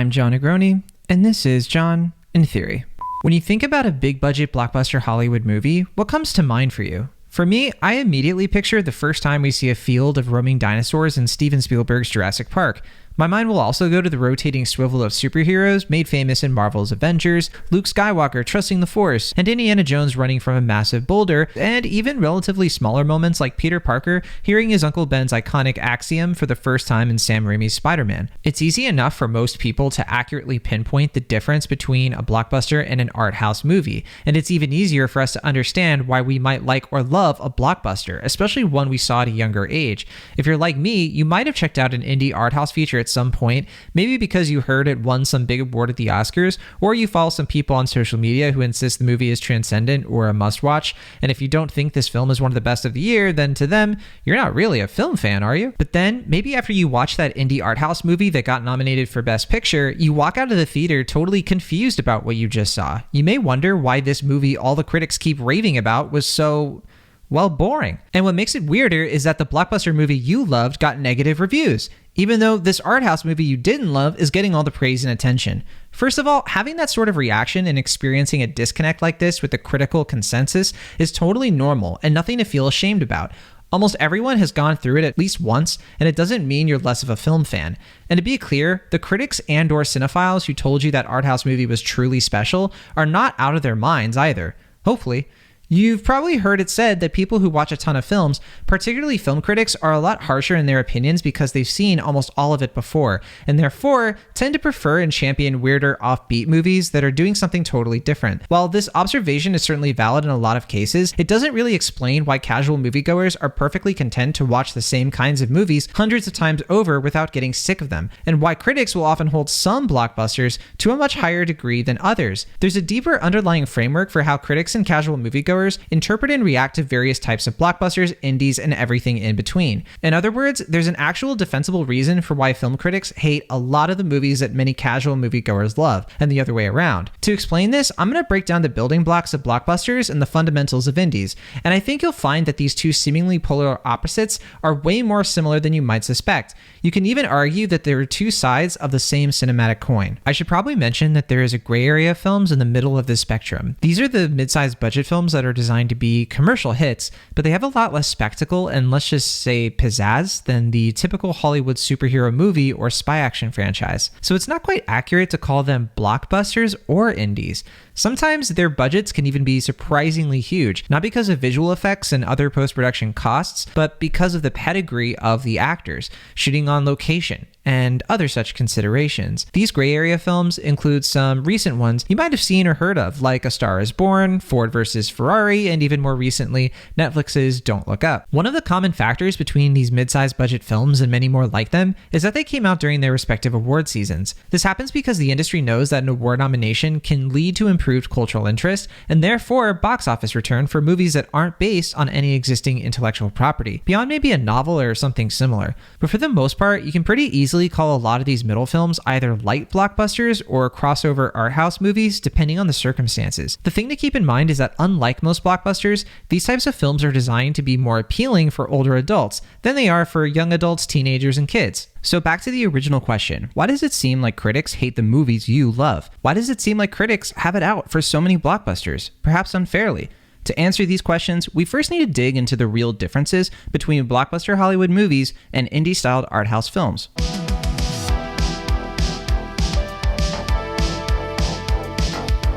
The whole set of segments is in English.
I'm John Negroni, and this is John in Theory. When you think about a big budget blockbuster Hollywood movie, what comes to mind for you? For me, I immediately picture the first time we see a field of roaming dinosaurs in Steven Spielberg's Jurassic Park. My mind will also go to the rotating swivel of superheroes made famous in Marvel's Avengers, Luke Skywalker trusting the Force, and Indiana Jones running from a massive boulder, and even relatively smaller moments like Peter Parker hearing his Uncle Ben's iconic axiom for the first time in Sam Raimi's Spider-Man. It's easy enough for most people to accurately pinpoint the difference between a blockbuster and an art house movie, and it's even easier for us to understand why we might like or love a blockbuster, especially one we saw at a younger age. If you're like me, you might have checked out an indie art house feature at some point, maybe because you heard it won some big award at the Oscars, or you follow some people on social media who insist the movie is transcendent or a must-watch, and if you don't think this film is one of the best of the year, then to them, you're not really a film fan, are you? But then, maybe after you watch that indie art house movie that got nominated for Best Picture, you walk out of the theater totally confused about what you just saw. You may wonder why this movie all the critics keep raving about was so, well, boring. And what makes it weirder is that the blockbuster movie you loved got negative reviews, even though this art house movie you didn't love is getting all the praise and attention. First of all, having that sort of reaction and experiencing a disconnect like this with the critical consensus is totally normal and nothing to feel ashamed about. Almost everyone has gone through it at least once, and it doesn't mean you're less of a film fan. And to be clear, the critics and/or cinephiles who told you that art house movie was truly special are not out of their minds either. Hopefully. You've probably heard it said that people who watch a ton of films, particularly film critics, are a lot harsher in their opinions because they've seen almost all of it before, and therefore tend to prefer and champion weirder offbeat movies that are doing something totally different. While this observation is certainly valid in a lot of cases, it doesn't really explain why casual moviegoers are perfectly content to watch the same kinds of movies hundreds of times over without getting sick of them, and why critics will often hold some blockbusters to a much higher degree than others. There's a deeper underlying framework for how critics and casual moviegoers interpret and react to various types of blockbusters, indies, and everything in between. In other words, there's an actual defensible reason for why film critics hate a lot of the movies that many casual moviegoers love, and the other way around. To explain this, I'm going to break down the building blocks of blockbusters and the fundamentals of indies, and I think you'll find that these two seemingly polar opposites are way more similar than you might suspect. You can even argue that there are two sides of the same cinematic coin. I should probably mention that there is a gray area of films in the middle of this spectrum. These are the mid-sized budget films that are designed to be commercial hits, but they have a lot less spectacle and, let's just say, pizzazz than the typical Hollywood superhero movie or spy action franchise. So it's not quite accurate to call them blockbusters or indies. Sometimes their budgets can even be surprisingly huge, not because of visual effects and other post-production costs, but because of the pedigree of the actors, shooting on location, and other such considerations. These gray area films include some recent ones you might have seen or heard of, like A Star is Born, Ford vs. Ferrari, and even more recently, Netflix's Don't Look Up. One of the common factors between these mid-sized budget films and many more like them is that they came out during their respective award seasons. This happens because the industry knows that an award nomination can lead to improved cultural interest, and therefore box office return for movies that aren't based on any existing intellectual property, beyond maybe a novel or something similar. But for the most part, you can pretty easily call a lot of these middle films either light blockbusters or crossover art house movies, depending on the circumstances. The thing to keep in mind is that unlike most blockbusters, these types of films are designed to be more appealing for older adults than they are for young adults, teenagers, and kids. So back to the original question, why does it seem like critics hate the movies you love? Why does it seem like critics have it out for so many blockbusters, perhaps unfairly? To answer these questions, we first need to dig into the real differences between blockbuster Hollywood movies and indie-styled art house films.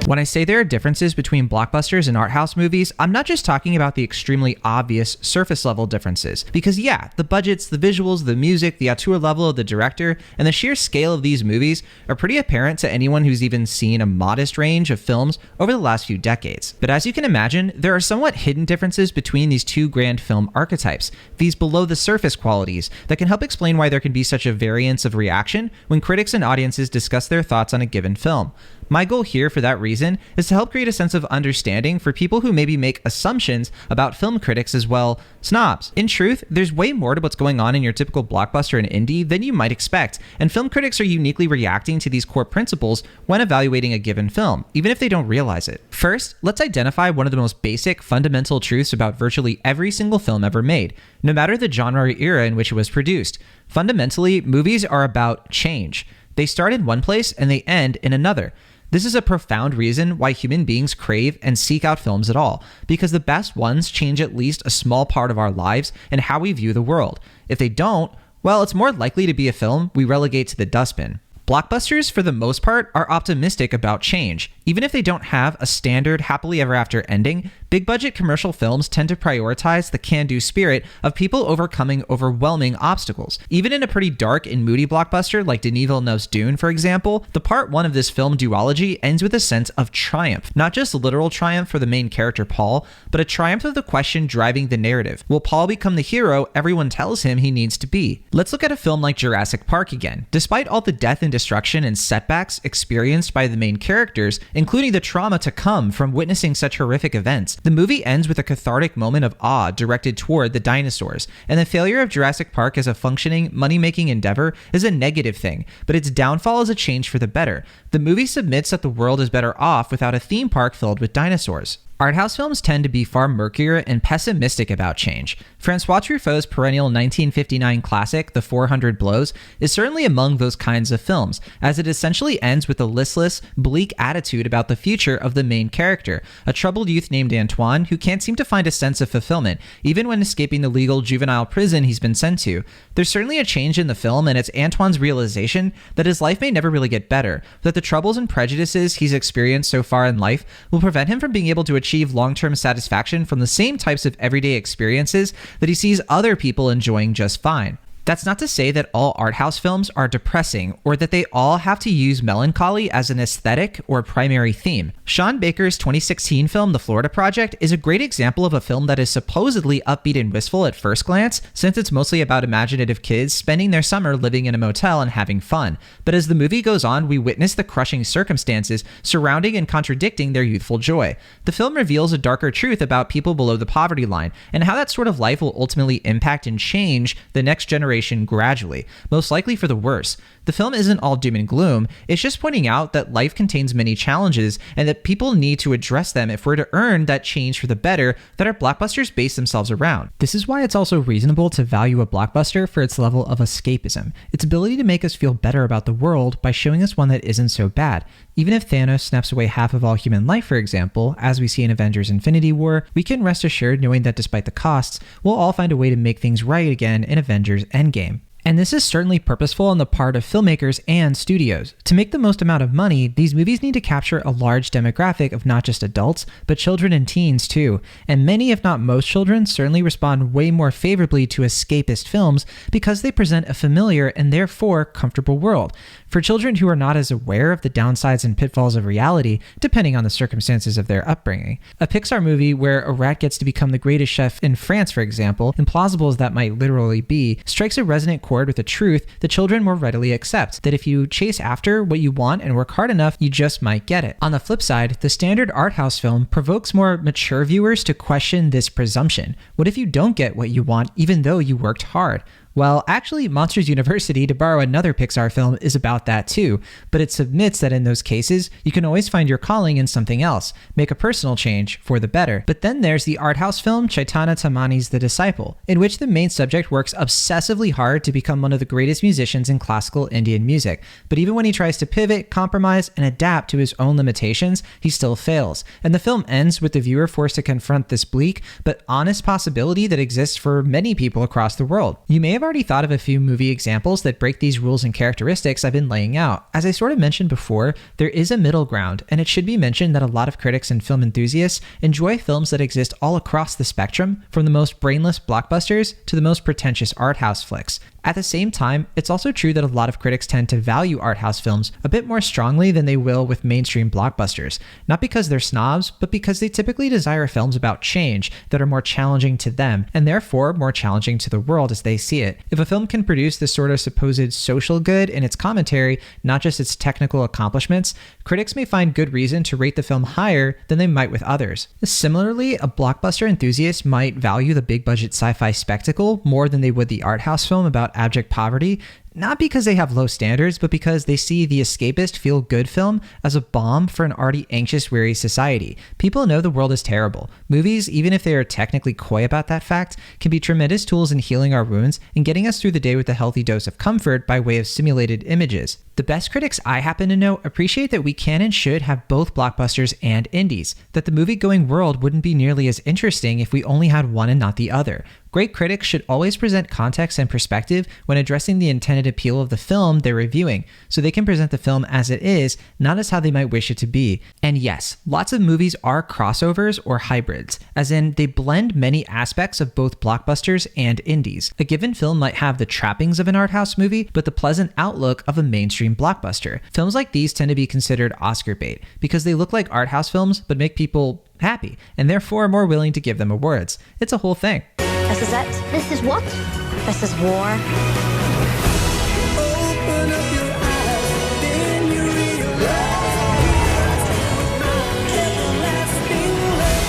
When I say there are differences between blockbusters and art house movies, I'm not just talking about the extremely obvious surface level differences. Because yeah, the budgets, the visuals, the music, the auteur level of the director, and the sheer scale of these movies are pretty apparent to anyone who's even seen a modest range of films over the last few decades. But as you can imagine, there are somewhat hidden differences between these two grand film archetypes, these below the surface qualities that can help explain why there can be such a variance of reaction when critics and audiences discuss their thoughts on a given film. My goal here, for that reason, is to help create a sense of understanding for people who maybe make assumptions about film critics as well snobs. In truth, there's way more to what's going on in your typical blockbuster and indie than you might expect, and film critics are uniquely reacting to these core principles when evaluating a given film, even if they don't realize it. First, let's identify one of the most basic, fundamental truths about virtually every single film ever made, no matter the genre or era in which it was produced. Fundamentally, movies are about change. They start in one place and they end in another. This is a profound reason why human beings crave and seek out films at all, because the best ones change at least a small part of our lives and how we view the world. If they don't, well, it's more likely to be a film we relegate to the dustbin. Blockbusters, for the most part, are optimistic about change. Even if they don't have a standard happily ever after ending, big-budget commercial films tend to prioritize the can-do spirit of people overcoming overwhelming obstacles. Even in a pretty dark and moody blockbuster like Denis Villeneuve's Dune, for example, the part one of this film duology ends with a sense of triumph. Not just literal triumph for the main character Paul, but a triumph of the question driving the narrative. Will Paul become the hero everyone tells him he needs to be? Let's look at a film like Jurassic Park again. Despite all the death and destruction and setbacks experienced by the main characters, including the trauma to come from witnessing such horrific events, the movie ends with a cathartic moment of awe directed toward the dinosaurs. And the failure of Jurassic Park as a functioning, money-making endeavor is a negative thing, but its downfall is a change for the better. The movie submits that the world is better off without a theme park filled with dinosaurs. Arthouse films tend to be far murkier and pessimistic about change. Francois Truffaut's perennial 1959 classic, The 400 Blows, is certainly among those kinds of films, as it essentially ends with a listless, bleak attitude about the future of the main character, a troubled youth named Antoine who can't seem to find a sense of fulfillment, even when escaping the legal juvenile prison he's been sent to. There's certainly a change in the film, and it's Antoine's realization that his life may never really get better, that the troubles and prejudices he's experienced so far in life will prevent him from being able to achieve long-term satisfaction from the same types of everyday experiences that he sees other people enjoying just fine. That's not to say that all art house films are depressing or that they all have to use melancholy as an aesthetic or primary theme. Sean Baker's 2016 film The Florida Project is a great example of a film that is supposedly upbeat and wistful at first glance, since it's mostly about imaginative kids spending their summer living in a motel and having fun. But as the movie goes on, we witness the crushing circumstances surrounding and contradicting their youthful joy. The film reveals a darker truth about people below the poverty line and how that sort of life will ultimately impact and change the next generation gradually, most likely for the worse. The film isn't all doom and gloom, it's just pointing out that life contains many challenges and that people need to address them if we're to earn that change for the better that our blockbusters base themselves around. This is why it's also reasonable to value a blockbuster for its level of escapism, its ability to make us feel better about the world by showing us one that isn't so bad. Even if Thanos snaps away half of all human life, for example, as we see in Avengers Infinity War, we can rest assured knowing that despite the costs, we'll all find a way to make things right again in Avengers Endgame. And this is certainly purposeful on the part of filmmakers and studios. To make the most amount of money, these movies need to capture a large demographic of not just adults, but children and teens too. And many, if not most children, certainly respond way more favorably to escapist films because they present a familiar and therefore comfortable world. For children who are not as aware of the downsides and pitfalls of reality, depending on the circumstances of their upbringing. A Pixar movie where a rat gets to become the greatest chef in France, for example, implausible as that might literally be, strikes a resonant chord with a truth the children more readily accept, that if you chase after what you want and work hard enough, you just might get it. On the flip side, the standard art house film provokes more mature viewers to question this presumption. What if you don't get what you want even though you worked hard? Well, actually, Monsters University, to borrow another Pixar film, is about that too, but it submits that in those cases, you can always find your calling in something else, make a personal change for the better. But then there's the art house film Chaitanya Tamani's The Disciple, in which the main subject works obsessively hard to become one of the greatest musicians in classical Indian music. But even when he tries to pivot, compromise, and adapt to his own limitations, he still fails. And the film ends with the viewer forced to confront this bleak but honest possibility that exists for many people across the world. You may have already thought of a few movie examples that break these rules and characteristics I've been laying out. As I sort of mentioned before, there is a middle ground, and it should be mentioned that a lot of critics and film enthusiasts enjoy films that exist all across the spectrum, from the most brainless blockbusters to the most pretentious art house flicks. At the same time, it's also true that a lot of critics tend to value art house films a bit more strongly than they will with mainstream blockbusters, not because they're snobs, but because they typically desire films about change that are more challenging to them, and therefore more challenging to the world as they see it. If a film can produce this sort of supposed social good in its commentary, not just its technical accomplishments, critics may find good reason to rate the film higher than they might with others. Similarly, a blockbuster enthusiast might value the big budget sci-fi spectacle more than they would the art house film about abject poverty, not because they have low standards, but because they see the escapist feel-good film as a balm for an already anxious, weary society. People know the world is terrible. Movies, even if they are technically coy about that fact, can be tremendous tools in healing our wounds and getting us through the day with a healthy dose of comfort by way of simulated images. The best critics I happen to know appreciate that we can and should have both blockbusters and indies, that the movie-going world wouldn't be nearly as interesting if we only had one and not the other. Great critics should always present context and perspective when addressing the intended appeal of the film they're reviewing, so they can present the film as it is, not as how they might wish it to be. And yes, lots of movies are crossovers or hybrids, as in they blend many aspects of both blockbusters and indies. A given film might have the trappings of an art house movie, but the pleasant outlook of a mainstream blockbuster. Films like these tend to be considered Oscar bait, because they look like art house films but make people happy, and therefore are more willing to give them awards. It's a whole thing. This is it. This is what? This is war. Open up your eyes, then you realize.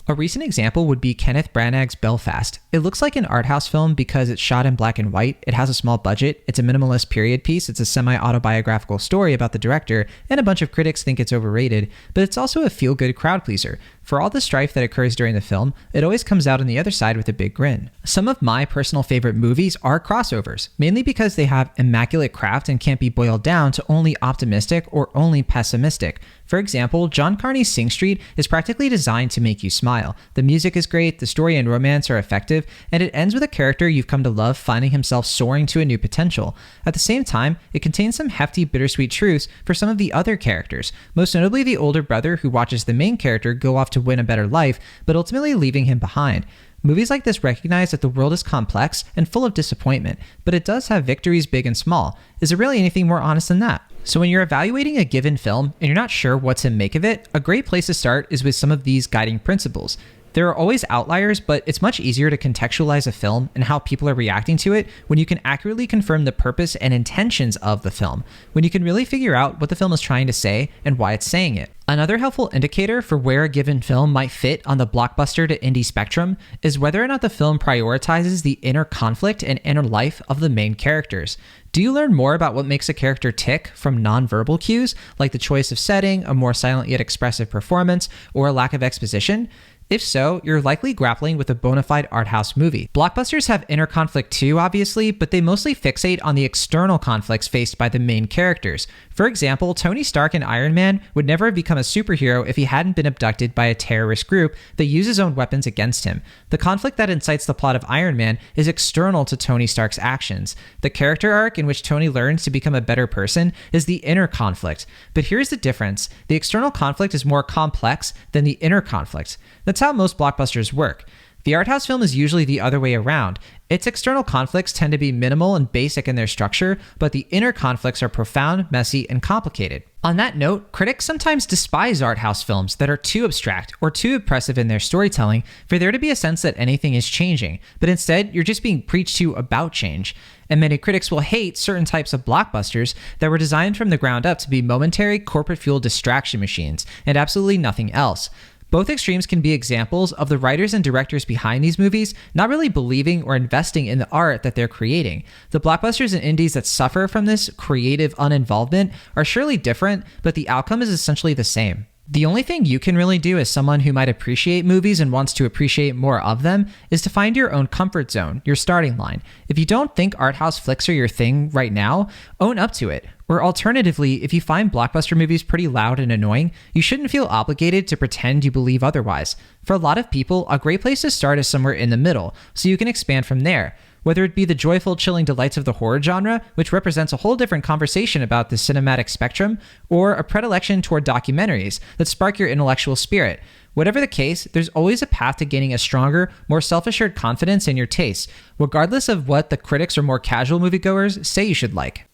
A recent example would be Kenneth Branagh's Belfast. It looks like an art house film because it's shot in black and white, it has a small budget, it's a minimalist period piece, it's a semi-autobiographical story about the director, and a bunch of critics think it's overrated, but it's also a feel-good crowd pleaser. For all the strife that occurs during the film, it always comes out on the other side with a big grin. Some of my personal favorite movies are crossovers, mainly because they have immaculate craft and can't be boiled down to only optimistic or only pessimistic. For example, John Carney's Sing Street is practically designed to make you smile. The music is great, the story and romance are effective, and it ends with a character you've come to love finding himself soaring to a new potential. At the same time, it contains some hefty bittersweet truths for some of the other characters, most notably the older brother who watches the main character go off to win a better life, but ultimately leaving him behind. Movies like this recognize that the world is complex and full of disappointment, but it does have victories big and small. Is there really anything more honest than that? So when you're evaluating a given film and you're not sure what to make of it, a great place to start is with some of these guiding principles. There are always outliers, but it's much easier to contextualize a film and how people are reacting to it when you can accurately confirm the purpose and intentions of the film, when you can really figure out what the film is trying to say and why it's saying it. Another helpful indicator for where a given film might fit on the blockbuster to indie spectrum is whether or not the film prioritizes the inner conflict and inner life of the main characters. Do you learn more about what makes a character tick from nonverbal cues, like the choice of setting, a more silent yet expressive performance, or a lack of exposition? If so, you're likely grappling with a bona fide art house movie. Blockbusters have inner conflict too, obviously, but they mostly fixate on the external conflicts faced by the main characters. For example, Tony Stark in Iron Man would never have become a superhero if he hadn't been abducted by a terrorist group that used his own weapons against him. The conflict that incites the plot of Iron Man is external to Tony Stark's actions. The character arc in which Tony learns to become a better person is the inner conflict. But here's the difference. The external conflict is more complex than the inner conflict. That's how most blockbusters work. The art house film is usually the other way around. Its external conflicts tend to be minimal and basic in their structure, but the inner conflicts are profound, messy, and complicated. On that note, critics sometimes despise art house films that are too abstract or too oppressive in their storytelling for there to be a sense that anything is changing, but instead, you're just being preached to about change. And many critics will hate certain types of blockbusters that were designed from the ground up to be momentary, corporate-fueled distraction machines, and absolutely nothing else. Both extremes can be examples of the writers and directors behind these movies not really believing or investing in the art that they're creating. The blockbusters and indies that suffer from this creative uninvolvement are surely different, but the outcome is essentially the same. The only thing you can really do as someone who might appreciate movies and wants to appreciate more of them is to find your own comfort zone, your starting line. If you don't think art house flicks are your thing right now, own up to it. Or alternatively, if you find blockbuster movies pretty loud and annoying, you shouldn't feel obligated to pretend you believe otherwise. For a lot of people, a great place to start is somewhere in the middle, so you can expand from there. Whether it be the joyful, chilling delights of the horror genre, which represents a whole different conversation about the cinematic spectrum, or a predilection toward documentaries that spark your intellectual spirit. Whatever the case, there's always a path to gaining a stronger, more self-assured confidence in your tastes, regardless of what the critics or more casual moviegoers say you should like.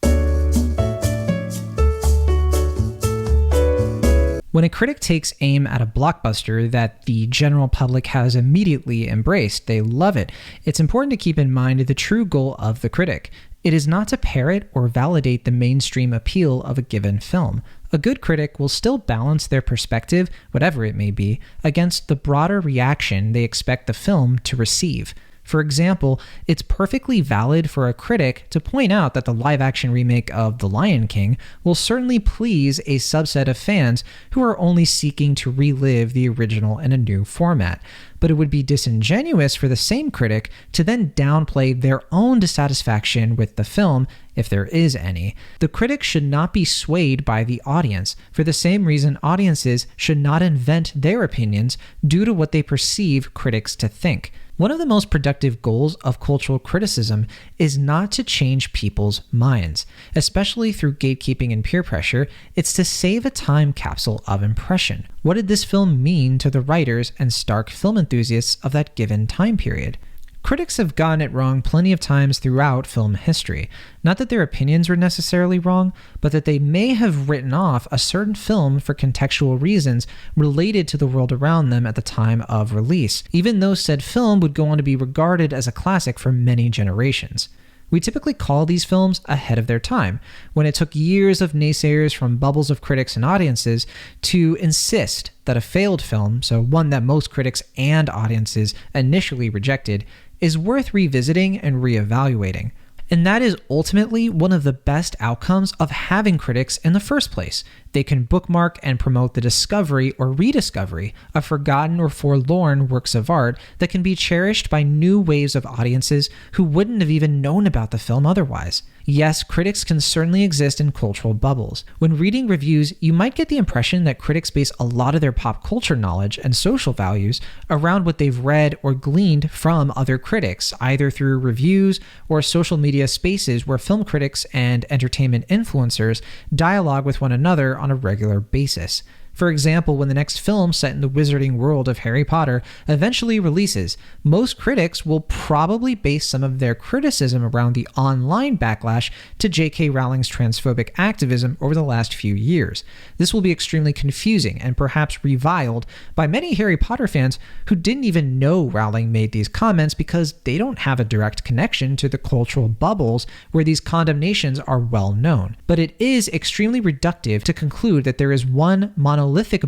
When a critic takes aim at a blockbuster that the general public has immediately embraced, they love it, it's important to keep in mind the true goal of the critic. It is not to parrot or validate the mainstream appeal of a given film. A good critic will still balance their perspective, whatever it may be, against the broader reaction they expect the film to receive. For example, it's perfectly valid for a critic to point out that the live-action remake of The Lion King will certainly please a subset of fans who are only seeking to relive the original in a new format. But it would be disingenuous for the same critic to then downplay their own dissatisfaction with the film, if there is any. The critic should not be swayed by the audience, for the same reason audiences should not invent their opinions due to what they perceive critics to think. One of the most productive goals of cultural criticism is not to change people's minds, especially through gatekeeping and peer pressure. It's to save a time capsule of impression. What did this film mean to the writers and stark film enthusiasts of that given time period? Critics have gotten it wrong plenty of times throughout film history. Not that their opinions were necessarily wrong, but that they may have written off a certain film for contextual reasons related to the world around them at the time of release, even though said film would go on to be regarded as a classic for many generations. We typically call these films ahead of their time, when it took years of naysayers from bubbles of critics and audiences to insist that a failed film, so one that most critics and audiences initially rejected, is worth revisiting and reevaluating. And that is ultimately one of the best outcomes of having critics in the first place. They can bookmark and promote the discovery or rediscovery of forgotten or forlorn works of art that can be cherished by new waves of audiences who wouldn't have even known about the film otherwise. Yes, critics can certainly exist in cultural bubbles. When reading reviews, you might get the impression that critics base a lot of their pop culture knowledge and social values around what they've read or gleaned from other critics, either through reviews or social media spaces where film critics and entertainment influencers dialogue with one another on a regular basis. For example, when the next film set in the wizarding world of Harry Potter eventually releases, most critics will probably base some of their criticism around the online backlash to J.K. Rowling's transphobic activism over the last few years. This will be extremely confusing and perhaps reviled by many Harry Potter fans who didn't even know Rowling made these comments because they don't have a direct connection to the cultural bubbles where these condemnations are well known. But it is extremely reductive to conclude that there is one monolithic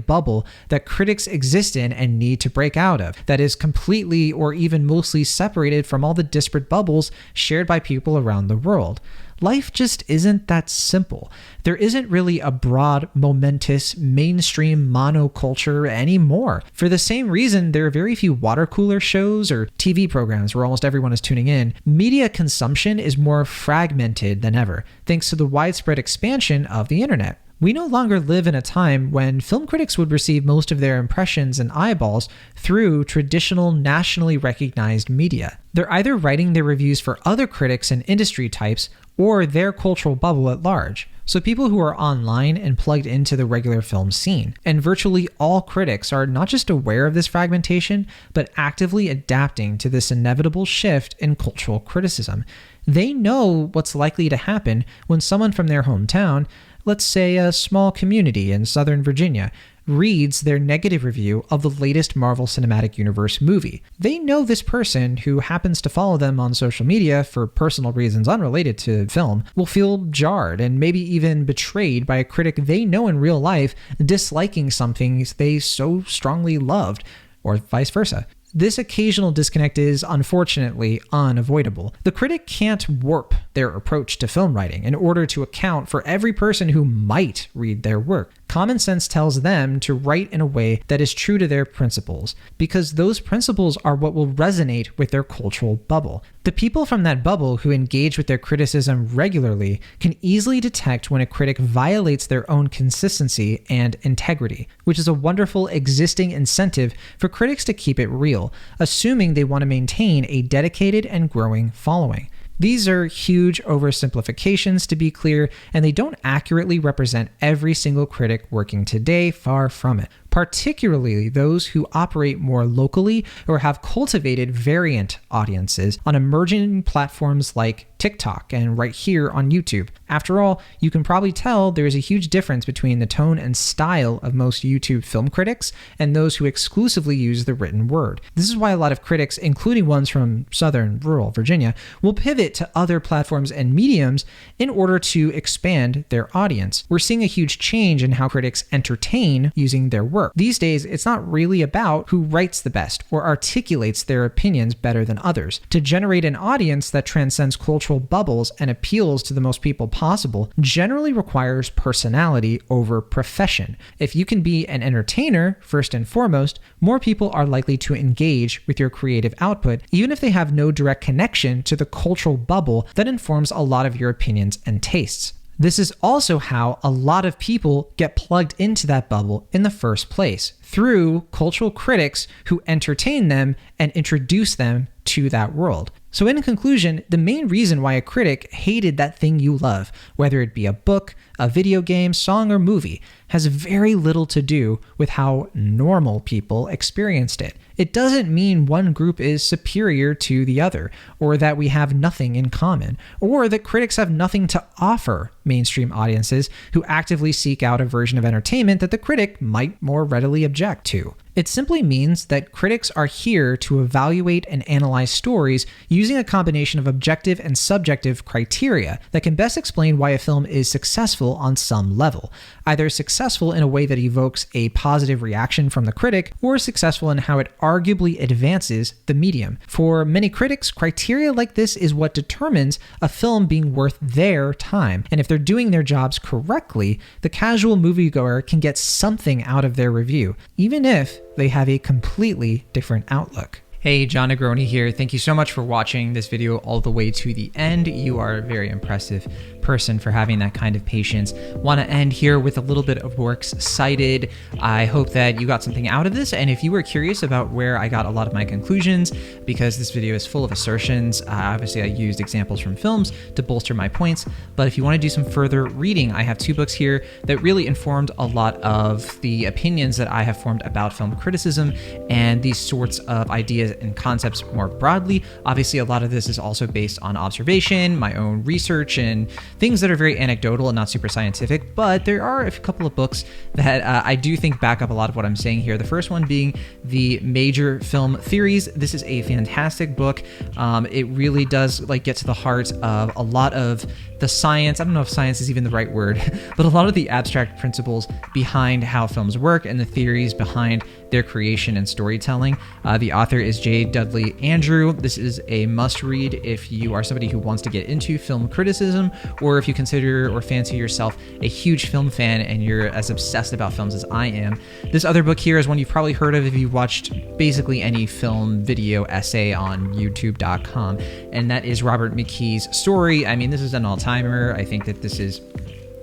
bubble that critics exist in and need to break out of, that is completely or even mostly separated from all the disparate bubbles shared by people around the world. Life just isn't that simple. There isn't really a broad, momentous, mainstream monoculture anymore. For the same reason, there are very few water cooler shows or TV programs where almost everyone is tuning in. Media consumption is more fragmented than ever, thanks to the widespread expansion of the internet. We no longer live in a time when film critics would receive most of their impressions and eyeballs through traditional nationally recognized media. They're either writing their reviews for other critics and industry types or their cultural bubble at large. So people who are online and plugged into the regular film scene. And virtually all critics are not just aware of this fragmentation, but actively adapting to this inevitable shift in cultural criticism. They know what's likely to happen when someone from their hometown, let's say a small community in Southern Virginia, reads their negative review of the latest Marvel Cinematic Universe movie. They know this person, who happens to follow them on social media for personal reasons unrelated to film, will feel jarred and maybe even betrayed by a critic they know in real life disliking something they so strongly loved, or vice versa. This occasional disconnect is, unfortunately, unavoidable. The critic can't warp their approach to film writing in order to account for every person who might read their work. Common sense tells them to write in a way that is true to their principles, because those principles are what will resonate with their cultural bubble. The people from that bubble who engage with their criticism regularly can easily detect when a critic violates their own consistency and integrity, which is a wonderful existing incentive for critics to keep it real, assuming they want to maintain a dedicated and growing following. These are huge oversimplifications, to be clear, and they don't accurately represent every single critic working today, far from it. Particularly those who operate more locally or have cultivated variant audiences on emerging platforms like TikTok and right here on YouTube. After all, you can probably tell there is a huge difference between the tone and style of most YouTube film critics and those who exclusively use the written word. This is why a lot of critics, including ones from southern rural Virginia, will pivot to other platforms and mediums in order to expand their audience. We're seeing a huge change in how critics entertain using their work. work. These days, it's not really about who writes the best or articulates their opinions better than others. To generate an audience that transcends cultural bubbles and appeals to the most people possible generally requires personality over profession. If you can be an entertainer, first and foremost, more people are likely to engage with your creative output, even if they have no direct connection to the cultural bubble that informs a lot of your opinions and tastes. This is also how a lot of people get plugged into that bubble in the first place, through cultural critics who entertain them and introduce them to that world. So in conclusion, the main reason why a critic hated that thing you love, whether it be a book, a video game, song, or movie, has very little to do with how normal people experienced it. It doesn't mean one group is superior to the other, or that we have nothing in common, or that critics have nothing to offer mainstream audiences who actively seek out a version of entertainment that the critic might more readily object to. It simply means that critics are here to evaluate and analyze stories using a combination of objective and subjective criteria that can best explain why a film is successful on some level, either successful in a way that evokes a positive reaction from the critic, or successful in how it arguably advances the medium. For many critics, criteria like this is what determines a film being worth their time, and if they're doing their jobs correctly, the casual moviegoer can get something out of their review, even if they have a completely different outlook. Hey, John Negroni here. Thank you so much for watching this video all the way to the end. You are a very impressive person for having that kind of patience. Want to end here with a little bit of works cited. I hope that you got something out of this, and if you were curious about where I got a lot of my conclusions, because this video is full of assertions, obviously I used examples from films to bolster my points, but if you want to do some further reading, I have 2 books here that really informed a lot of the opinions that I have formed about film criticism and these sorts of ideas and concepts more broadly. Obviously, a lot of this is also based on observation, my own research, and things that are very anecdotal and not super scientific, but there are a couple of books that I do think back up a lot of what I'm saying here. The first one being The Major Film Theories. This is a fantastic book. It really does get to the heart of a lot of the science. I don't know if science is even the right word, but a lot of the abstract principles behind how films work and the theories behind their creation and storytelling. The author is J. Dudley Andrew. This is a must-read if you are somebody who wants to get into film criticism, or if you consider or fancy yourself a huge film fan and you're as obsessed about films as I am. This other book here is one you've probably heard of if you've watched basically any film video essay on youtube.com, and that is Robert McKee's Story. I mean, this is an all-timer. I think that this is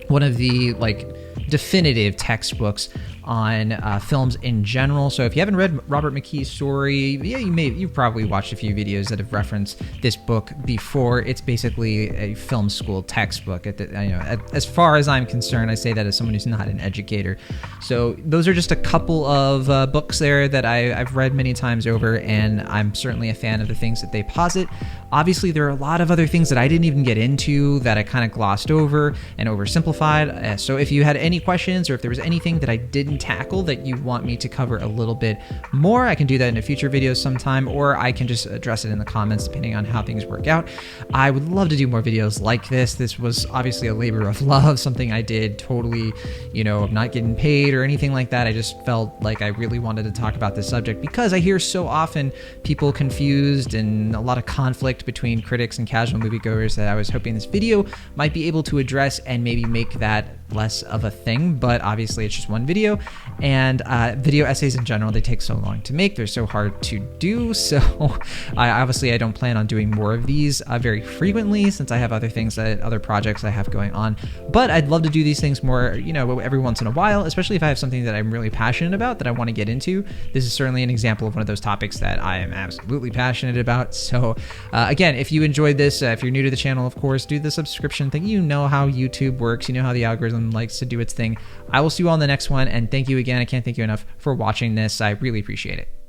one of the definitive textbooks on films in general. So if you haven't read Robert McKee's Story, you've probably watched a few videos that have referenced this book before. It's basically a film school textbook. As far as I'm concerned, I say that as someone who's not an educator. So those are just a couple of books there that I've read many times over, and I'm certainly a fan of the things that they posit. Obviously, there are a lot of other things that I didn't even get into that I kind of glossed over and oversimplified. So if you had any questions, or if there was anything that I didn't tackle that you want me to cover a little bit more, I can do that in a future video sometime, or I can just address it in the comments depending on how things work out. I would love to do more videos like this. This was obviously a labor of love, something I did totally, I'm not getting paid or anything like that. I just felt like I really wanted to talk about this subject because I hear so often people confused and a lot of conflict between critics and casual moviegoers that I was hoping this video might be able to address and maybe make that less of a thing. But obviously it's just one video, and video essays in general, they take so long to make, they're so hard to do, so I don't plan on doing more of these very frequently, since I have other projects I have going on. But I'd love to do these things more every once in a while, especially if I have something that I'm really passionate about that I want to get into. This is certainly an example of one of those topics that I am absolutely passionate about. So again, if you enjoyed this, if you're new to the channel, of course, do the subscription thing. You know how YouTube works, you know how the algorithm likes to do its thing. I will see you on the next one, and thank you again. I can't thank you enough for watching this. I really appreciate it.